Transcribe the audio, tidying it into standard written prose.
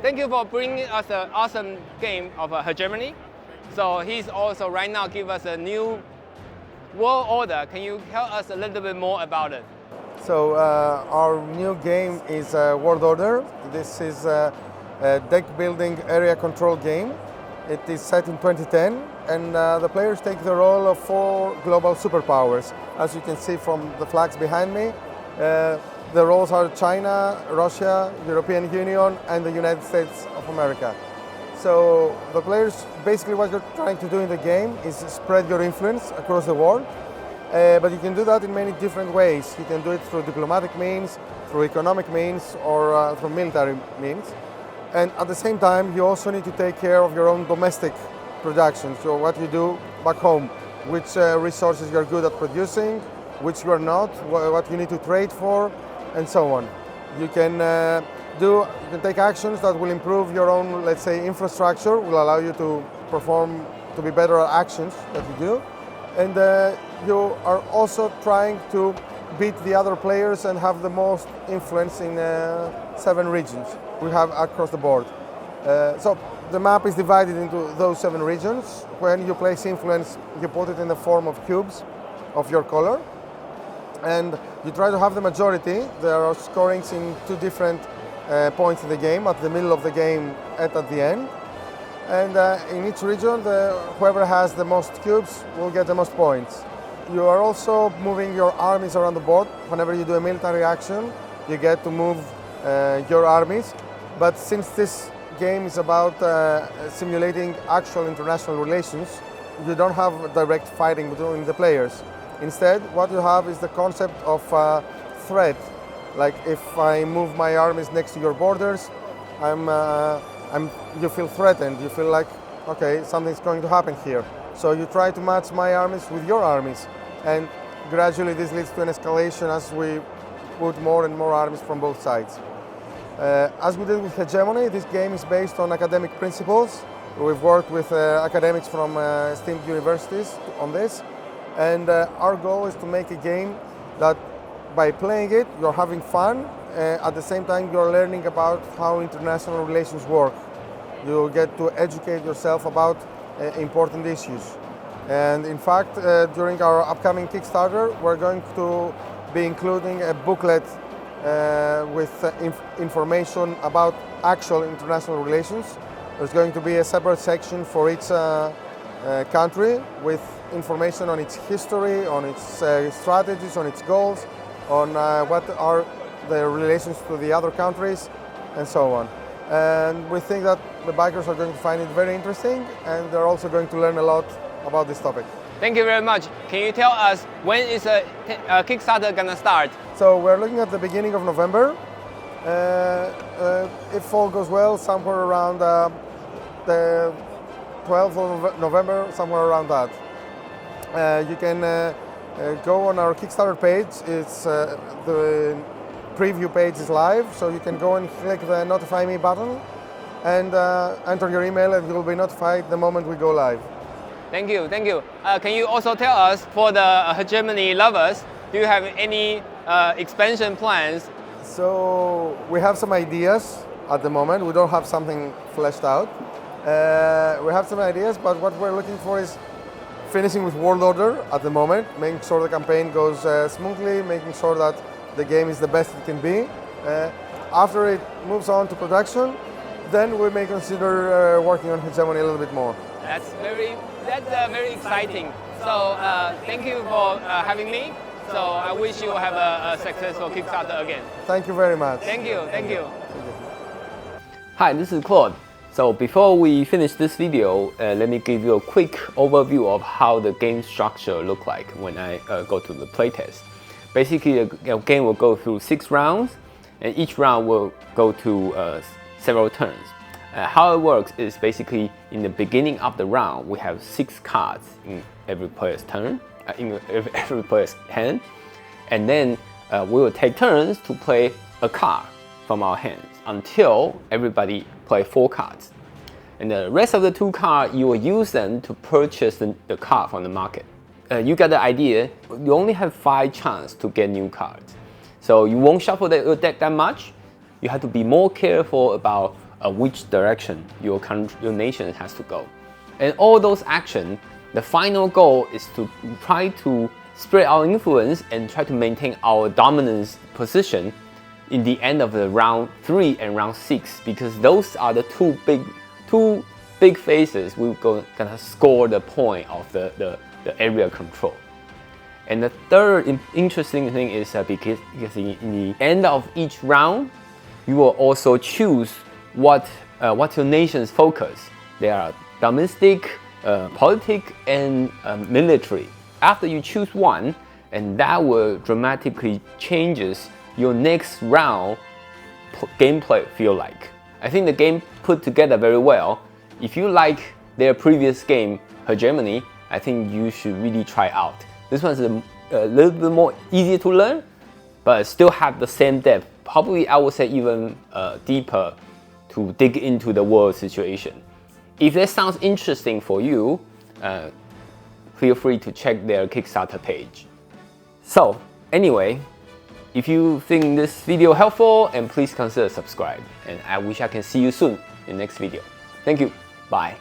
thank you for bringing us an awesome game of Hegemony. So he's also right now give us a new world order. Can you tell us a little bit more about it? So our new game is World Order. This is a deck building area control game. It is set in 2010, and the players take the role of 4 global superpowers. As you can see from the flags behind me, the roles are China, Russia, European Union, and the United States of America. So the players, basically what you're trying to do in the game is spread your influence across the world. But you can do that in many different ways. You can do it through diplomatic means, through economic means, or through military means. And at the same time, you also need to take care of your own domestic production. So what you do back home, which resources you're good at producing, which you are not, what you need to trade for, and so on. You can take actions that will improve your own, let's say, infrastructure, will allow you to perform, to be better at actions that you do. And you are also trying to beat the other players and have the most influence in 7 regions we have across the board. So the map is divided into those 7 regions. When you place influence, you put it in the form of cubes of your color. And you try to have the majority. There are scorings in 2 different points in the game, at the middle of the game and at the end. And in each region, whoever has the most cubes will get the most points. You are also moving your armies around the board. Whenever you do a military action, you get to move your armies. But since this game is about simulating actual international relations, you don't have direct fighting between the players. Instead, what you have is the concept of threat. Like if I move my armies next to your borders, you feel threatened. You feel like, okay, something's going to happen here. So you try to match my armies with your armies. And gradually this leads to an escalation as we put more and more armies from both sides. As we did with Hegemony, this game is based on academic principles. We've worked with academics from esteemed universities on this. And our goal is to make a game that by playing it, you're having fun. At the same time, you're learning about how international relations work. You get to educate yourself about important issues. And in fact, during our upcoming Kickstarter, we're going to be including a booklet with information about actual international relations. There's going to be a separate section for each country with information on its history, on its strategies, on its goals, on what are the relations to the other countries, and so on. And we think that the backers are going to find it very interesting, and they're also going to learn a lot about this topic. Thank you very much. Can you tell us when is a Kickstarter gonna start? So we're looking at the beginning of November. If all goes well, somewhere around the 12th of November, somewhere around that. You can go on our Kickstarter page. It's the preview page is live, so you can go and click the Notify Me button and enter your email, and you'll be notified the moment we go live. Thank you, thank you. Can you also tell us, for the Hegemony lovers, do you have any expansion plans? So we have some ideas at the moment. We don't have something fleshed out. We have some ideas, but what we're looking for is finishing with World Order at the moment, making sure the campaign goes smoothly, making sure that the game is the best it can be. After it moves on to production, then we may consider working on Hegemony a little bit more. That's very exciting. So thank you for having me. So I wish you have a successful Kickstarter again. Thank you very much. Thank you, thank you. Hi, this is Claude. So before we finish this video, let me give you a quick overview of how the game structure look like when I go to the playtest. Basically, the game will go through 6 rounds, and each round will go to several turns. How it works is basically in the beginning of the round, we have 6 cards in every player's turn, in every player's hand, and then we will take turns to play a card from our hands until everybody play 4 cards. And the rest of the 2 cards, you will use them to purchase the card from the market. You got the idea. You only have 5 chances to get new cards. So you won't shuffle your deck that much. You have to be more careful about which direction your nation has to go. And all those actions, the final goal is to try to spread our influence and try to maintain our dominance position in the end of the round 3 and round 6, because those are the two big phases we're gonna score the point of the area control. And the third interesting thing is because in the end of each round, you will also choose what your nation's focus. They are domestic, politic, and military. After you choose one, and that will dramatically changes your next round gameplay feel like. I think the game put together very well. If you like their previous game, Hegemony, I think you should really try out. This one's a little bit more easier to learn, but still have the same depth. Probably I would say even deeper to dig into the world situation. If that sounds interesting for you, feel free to check their Kickstarter page. So anyway, if you think this video helpful, and please consider subscribe. And I wish I can see you soon in the next video. Thank you. Bye.